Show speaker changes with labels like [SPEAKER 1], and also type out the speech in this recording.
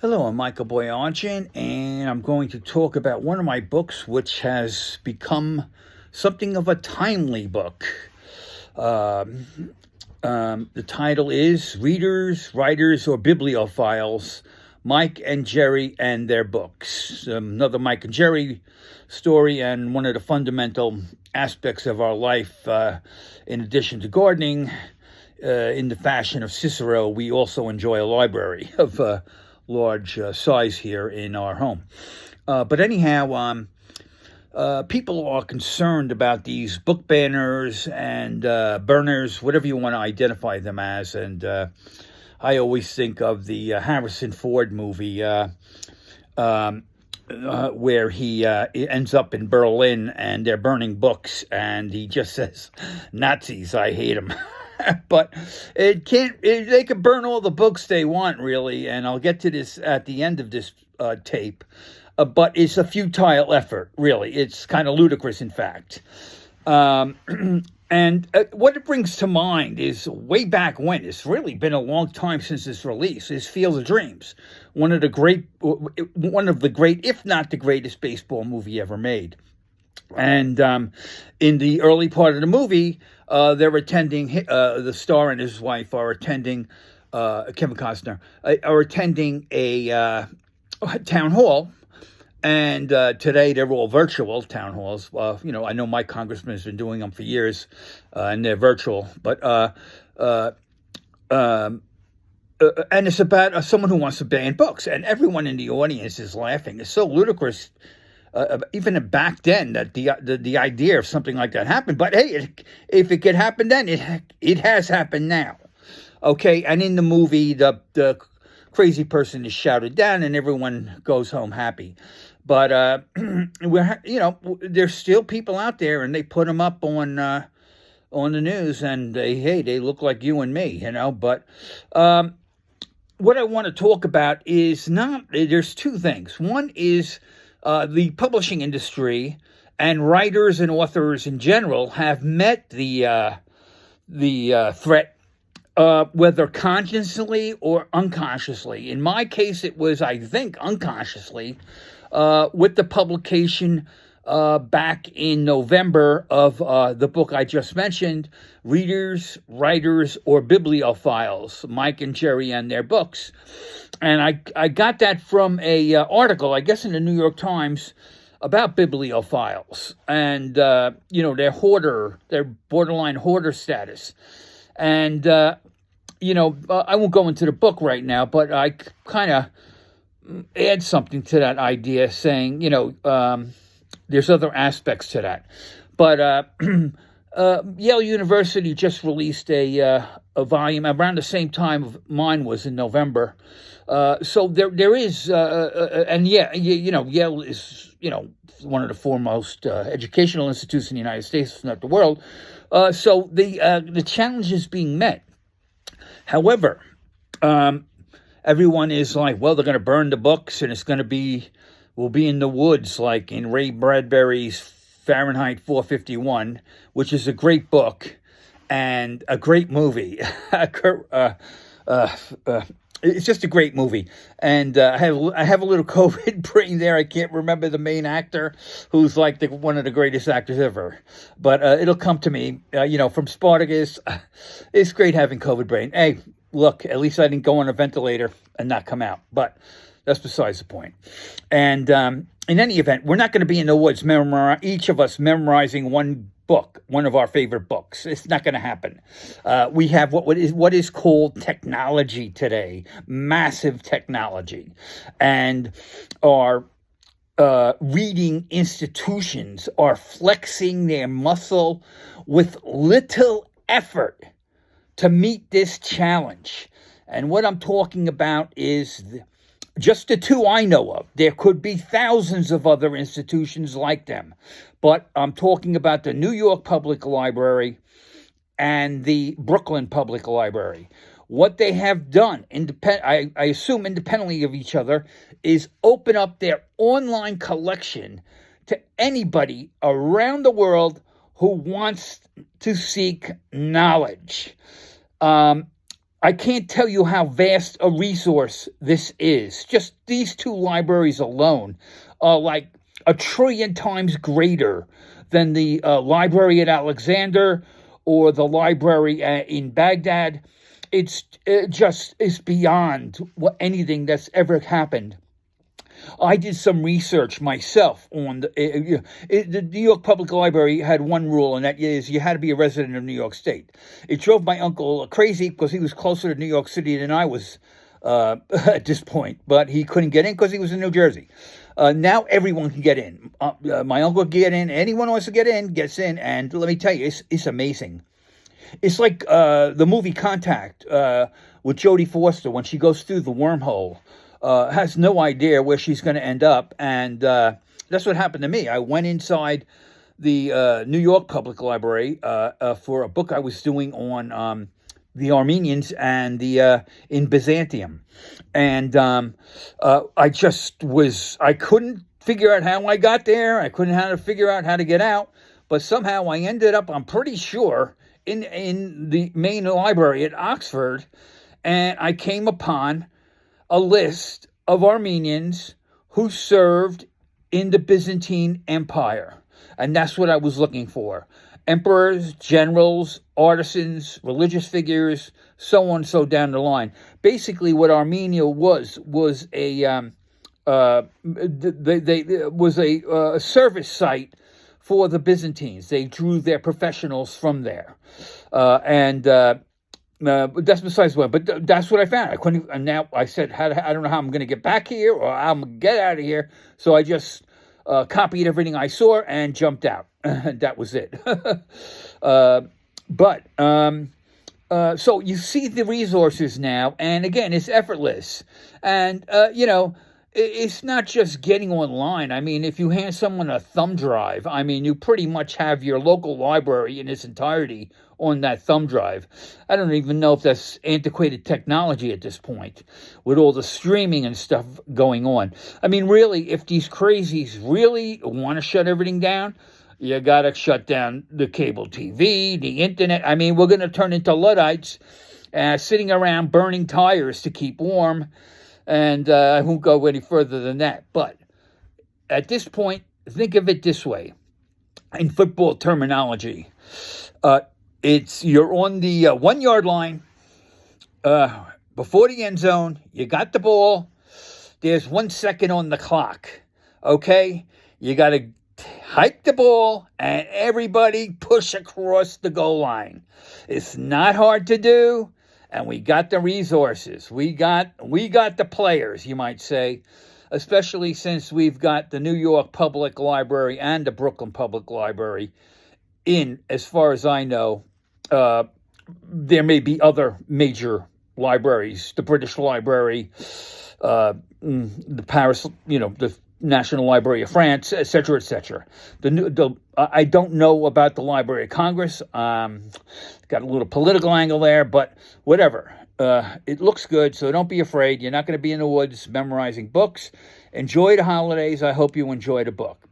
[SPEAKER 1] Hello, I'm Michael Boyajian, and I'm going to talk about one of my books, which has become something of a timely book. Um, the title is Readers, Writers, or Bibliophiles, Mike and Jeri and Their Books. Another Mike and Jeri story, and one of the fundamental aspects of our life, in addition to gardening, in the fashion of Cicero, we also enjoy a library of large size here in our home. But anyhow, people are concerned about these book banners and burners, whatever you want to identify them as. And I always think of the Harrison Ford movie where he ends up in Berlin and they're burning books, and he just says, "Nazis, I hate them." But they can burn all the books they want, really, and I'll get to this at the end of this tape. But it's a futile effort, really. It's kind of ludicrous, in fact. And what it brings to mind is way back when, it's really been a long time since its release, is Field of Dreams, one of the great, if not the greatest baseball movie ever made. And in the early part of the movie, they're attending, the star and his wife are attending, Kevin Costner, are attending a town hall. And today they're all virtual town halls. I know my congressman has been doing them for years, and they're virtual. But and it's about someone who wants to ban books, and everyone in the audience is laughing. It's so ludicrous, even back then, that the idea of something like that happened. But hey, if it could happen then, it has happened now. Okay, and in the movie, the crazy person is shouted down, and everyone goes home happy. But there's still people out there, and they put them up on the news, and they look like you and me, But what I want to talk about is there's two things. One is the publishing industry and writers and authors in general have met the threat, whether consciously or unconsciously. In my case, it was, I think, unconsciously, with the publication back in November of the book I just mentioned, Readers, Writers, or Bibliophiles, Mike and Jeri and Their Books. And I got that from a article, I guess in the New York Times, about bibliophiles and, their borderline hoarder status. And, I won't go into the book right now, but I kind of add something to that idea, saying, there's other aspects to that. But Yale University just released a volume around the same time mine was in November. So there is, and Yale is, one of the foremost educational institutes in the United States, if not the world. So the challenge is being met. However, everyone is like, well, they're going to burn the books, and we'll be in the woods, like in Ray Bradbury's Fahrenheit 451, which is a great book and a great movie. It's just a great movie. And I have a little COVID brain there. I can't remember the main actor, who's like one of the greatest actors ever. But it'll come to me, from Spartacus. It's great having COVID brain. Hey, look, at least I didn't go on a ventilator and not come out. But that's besides the point. And in any event, we're not going to be in the woods, each of us memorizing one book, one of our favorite books. It's not going to happen. We have what is called technology today, massive technology. And our reading institutions are flexing their muscle with little effort to meet this challenge. And what I'm talking about is just the two I know of. There could be thousands of other institutions like them. But I'm talking about the New York Public Library and the Brooklyn Public Library. What they have done, I assume independently of each other, is open up their online collection to anybody around the world who wants to seek knowledge. I can't tell you how vast a resource this is. Just these two libraries alone are like a trillion times greater than the library at Alexander or the library in Baghdad. It's beyond anything that's ever happened. I did some research myself on the New York Public Library had one rule, and that is you had to be a resident of New York State. It drove my uncle crazy because he was closer to New York City than I was at this point, but he couldn't get in because he was in New Jersey. Now everyone can get in. My uncle can get in. Anyone who wants to get in gets in, and let me tell you, it's amazing. It's like the movie Contact with Jodie Foster when she goes through the wormhole. Has no idea where she's going to end up. And that's what happened to me. I went inside the New York Public Library for a book I was doing on the Armenians and in Byzantium. And I couldn't figure out how I got there. I couldn't figure out how to get out. But somehow I ended up, I'm pretty sure, in the main library at Oxford. And I came upon a list of Armenians who served in the Byzantine Empire. And that's what I was looking for. Emperors, generals, artisans, religious figures, so on, so down the line. Basically, what Armenia was a service site for the Byzantines. They drew their professionals from there. But that's besides the point. But that's what I found. I couldn't, and now I said, I don't know how I'm going to get back here or how I'm going to get out of here. So I just copied everything I saw and jumped out. That was it. So you see the resources now, and again, it's effortless. And, it's not just getting online. I mean, if you hand someone a thumb drive, I mean, you pretty much have your local library in its entirety on that thumb drive. I don't even know if that's antiquated technology at this point with all the streaming and stuff going on. I mean, really, if these crazies really want to shut everything down, you got to shut down the cable TV, the internet. I mean, we're going to turn into Luddites sitting around burning tires to keep warm. And I won't go any further than that. But at this point, think of it this way. In football terminology, you're on the 1 yard line before the end zone. You got the ball. There's 1 second on the clock. Okay? You got to hike the ball and everybody push across the goal line. It's not hard to do. And we got the resources. We got the players, you might say, especially since we've got the New York Public Library and the Brooklyn Public Library in, as far as I know. There may be other major libraries, the British Library, the Paris, the National Library of France, etc., etc. I don't know about the Library of Congress. Got a little political angle there, but whatever. It looks good, so don't be afraid. You're not going to be in the woods memorizing books. Enjoy the holidays. I hope you enjoyed a book.